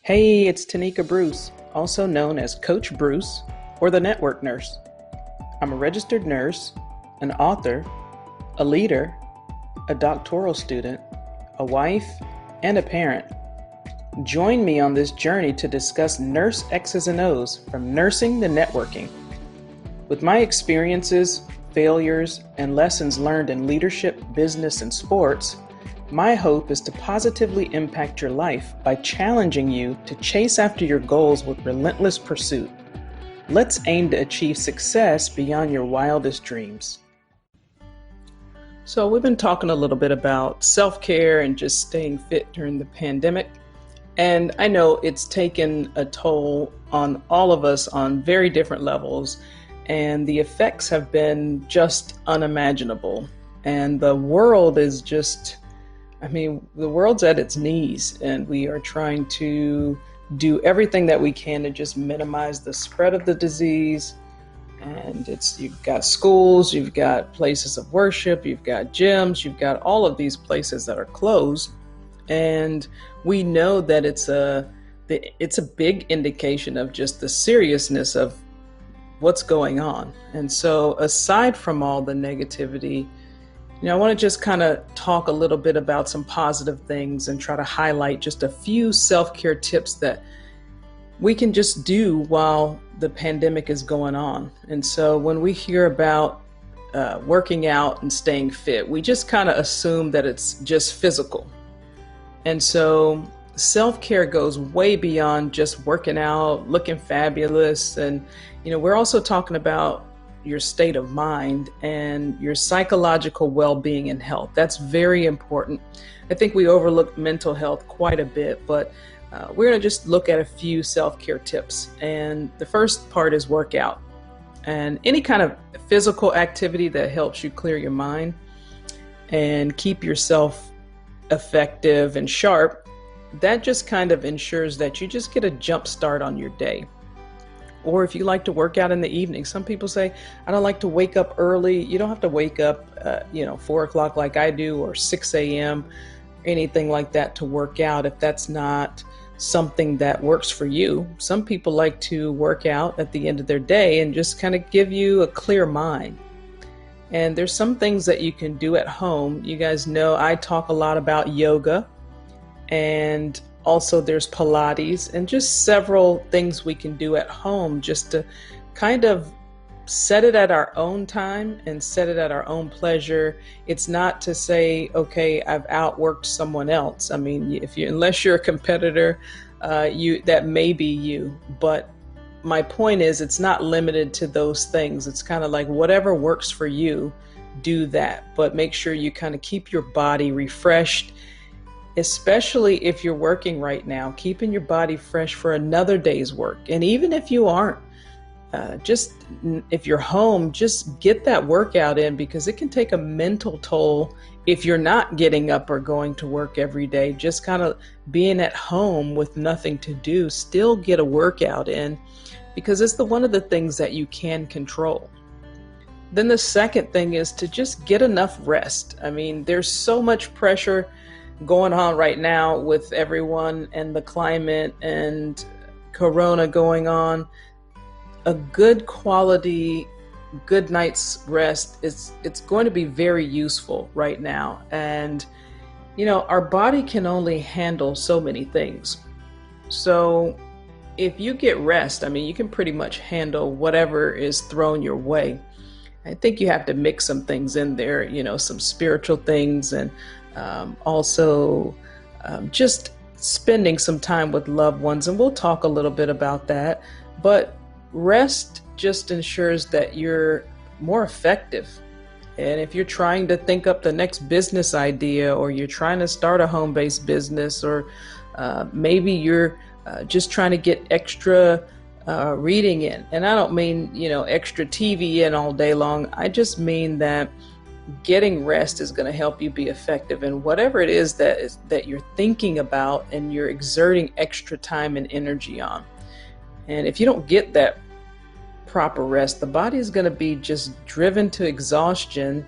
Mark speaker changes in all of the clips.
Speaker 1: Hey, it's Tonika Bruce, also known as Coach Bruce or the Network Nurse. I'm a registered nurse, an author, a leader, a doctoral student, a wife, and a parent. Join me on this journey to discuss nurse X's and O's from nursing to networking. With my experiences, failures, and lessons learned in leadership, business, and sports, my hope is to positively impact your life by challenging you to chase after your goals with relentless pursuit. Let's aim to achieve success beyond your wildest dreams. So we've been talking a little bit about self-care and just staying fit during the pandemic. And I know it's taken a toll on all of us on very different levels, and the effects have been just unimaginable. And the world is just, the world's at its knees, and we are trying to do everything that we can to just minimize the spread of the disease. And you've got schools, you've got places of worship, you've got gyms, you've got all of these places that are closed. And we know that it's a big indication of just the seriousness of what's going on. And so aside from all the negativity, I want to just kind of talk a little bit about some positive things and try to highlight just a few self-care tips that we can just do while the pandemic is going on. And so when we hear about working out and staying fit, we just kind of assume that it's just physical. And so self-care goes way beyond just working out, looking fabulous. And, we're also talking about your state of mind and your psychological well-being and health. That's very important. I think we overlook mental health quite a bit, but we're going to just look at a few self-care tips. And the first part is workout. And any kind of physical activity that helps you clear your mind and keep yourself effective and sharp, that just kind of ensures that you just get a jump start on your day. Or if you like to work out in the evening, some people say, I don't like to wake up early. You don't have to wake up, 4 o'clock like I do, or 6 a.m., anything like that to work out if that's not something that works for you. Some people like to work out at the end of their day and just kind of give you a clear mind. And there's some things that you can do at home. You guys know I talk a lot about yoga, and also there's Pilates, and just several things we can do at home just to kind of set it at our own time and set it at our own pleasure. It's not to say, okay, I've outworked someone else. Unless you're a competitor, that may be you. But my point is, it's not limited to those things. It's kind of like whatever works for you, do that. But make sure you kind of keep your body refreshed, especially if you're working right now, keeping your body fresh for another day's work. And even if you aren't, if you're home, just get that workout in, because it can take a mental toll if you're not getting up or going to work every day. Just kind of being at home with nothing to do, still get a workout in, because it's one of the things that you can control. Then the second thing is to just get enough rest. There's so much pressure going on right now with everyone and the climate and Corona going on. A good quality, good night's rest it's going to be very useful right now. And our body can only handle so many things. So if you get rest, you can pretty much handle whatever is thrown your way. I think you have to mix some things in there, some spiritual things, and also just spending some time with loved ones. And we'll talk a little bit about that. But rest just ensures that you're more effective. And if you're trying to think up the next business idea, or you're trying to start a home-based business, or maybe you're just trying to get extra reading in. And I don't mean, extra TV in all day long. I just mean that getting rest is going to help you be effective in whatever it is that you're thinking about and you're exerting extra time and energy on. And if you don't get that proper rest, the body is going to be just driven to exhaustion,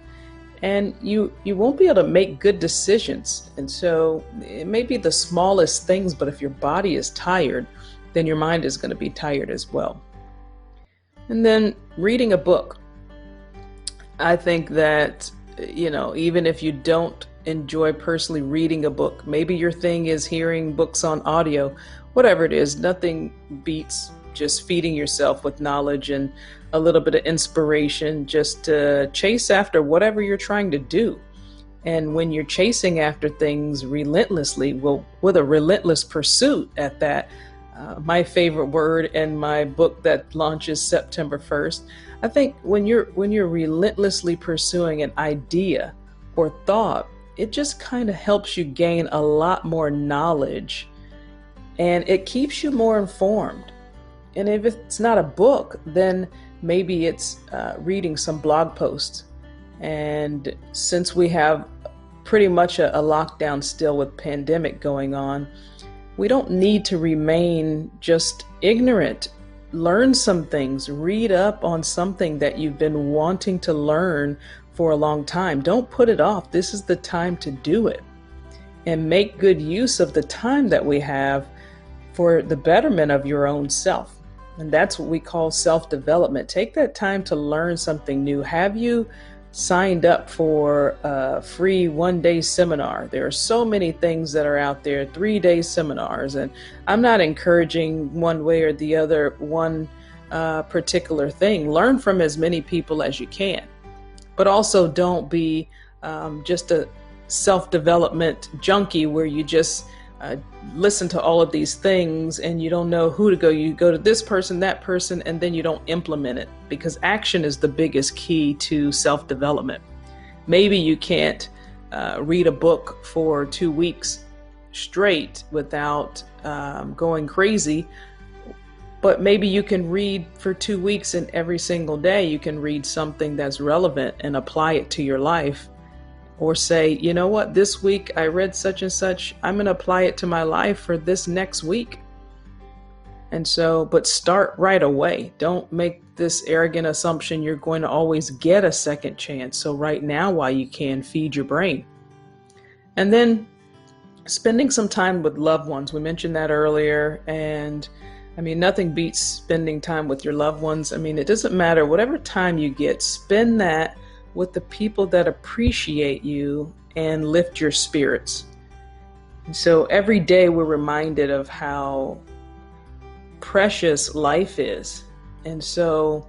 Speaker 1: and you won't be able to make good decisions. And so it may be the smallest things, but if your body is tired, then your mind is going to be tired as well. And then reading a book. I think that, even if you don't enjoy personally reading a book, maybe your thing is hearing books on audio, whatever it is, nothing beats just feeding yourself with knowledge and a little bit of inspiration just to chase after whatever you're trying to do. And when you're chasing after things relentlessly, well, with a relentless pursuit at that, my favorite word in my book that launches September 1st, I think when you're relentlessly pursuing an idea or thought, it just kind of helps you gain a lot more knowledge, and it keeps you more informed. And if it's not a book, then maybe it's reading some blog posts. And since we have pretty much a lockdown still with pandemic going on, we don't need to remain just ignorant. Learn some things, read up on something that you've been wanting to learn for a long time. Don't put it off. This is the time to do it, and make good use of the time that we have for the betterment of your own self. And that's what we call self-development. Take that time to learn something new. Have you signed up for a free one-day seminar? There are so many things that are out there, 3-day seminars, and I'm not encouraging one way or the other one particular thing. Learn from as many people as you can, but also don't be just a self-development junkie where you just listen to all of these things and you don't know who to go. You go to this person, that person, and then you don't implement it, because action is the biggest key to self-development. Maybe you can't read a book for 2 weeks straight without going crazy, but maybe you can read for 2 weeks, and every single day you can read something that's relevant and apply it to your life. Or say, you know what, this week I read such and such, I'm going to apply it to my life for this next week. And so, but start right away. Don't make this arrogant assumption you're going to always get a second chance. So right now, while you can, feed your brain. And then spending some time with loved ones. We mentioned that earlier. And I mean, nothing beats spending time with your loved ones. I mean, it doesn't matter, whatever time you get, spend that with the people that appreciate you and lift your spirits. And so every day we're reminded of how precious life is. And so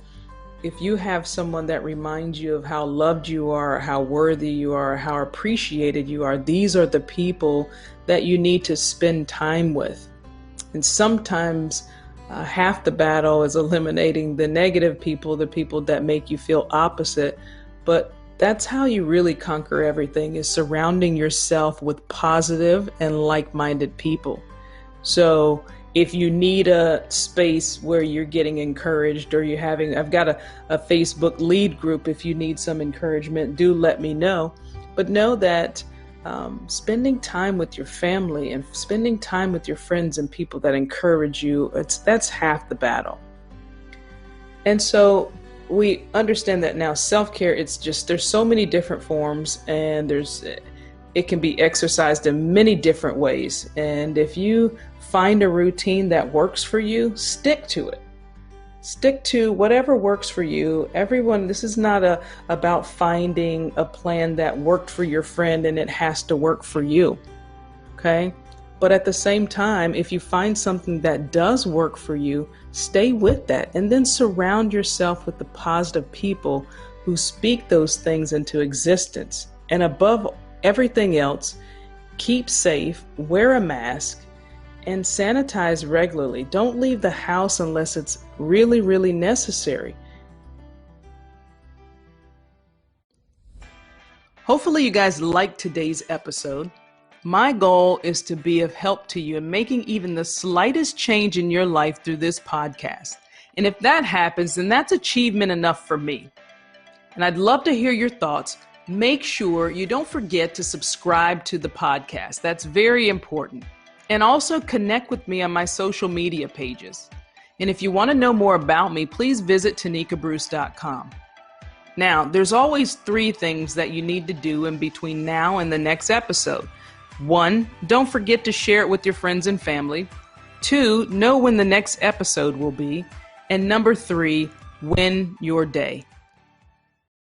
Speaker 1: if you have someone that reminds you of how loved you are, how worthy you are, how appreciated you are, these are the people that you need to spend time with. And sometimes half the battle is eliminating the negative people, the people that make you feel opposite. But that's how you really conquer everything, is surrounding yourself with positive and like-minded people. So if you need a space where you're getting encouraged, or I've got a Facebook lead group. If you need some encouragement, do let me know. But know that spending time with your family and spending time with your friends and people that encourage you, that's half the battle. And so we understand that now self-care, there's so many different forms, and it can be exercised in many different ways. And if you find a routine that works for you, stick to it. Stick to whatever works for you. Everyone, this is not about finding a plan that worked for your friend and it has to work for you. Okay? But at the same time, if you find something that does work for you, stay with that, and then surround yourself with the positive people who speak those things into existence. And above everything else, keep safe, wear a mask, and sanitize regularly. Don't leave the house unless it's really, really necessary. Hopefully you guys liked today's episode. My goal is to be of help to you in making even the slightest change in your life through this podcast. And if that happens, then that's achievement enough for me. And I'd love to hear your thoughts. Make sure you don't forget to subscribe to the podcast. That's very important. And also connect with me on my social media pages. And if you want to know more about me, please visit tonikabruce.com. Now, there's always 3 things that you need to do in between now and the next episode. 1, don't forget to share it with your friends and family. 2, know when the next episode will be. And number 3, win your day.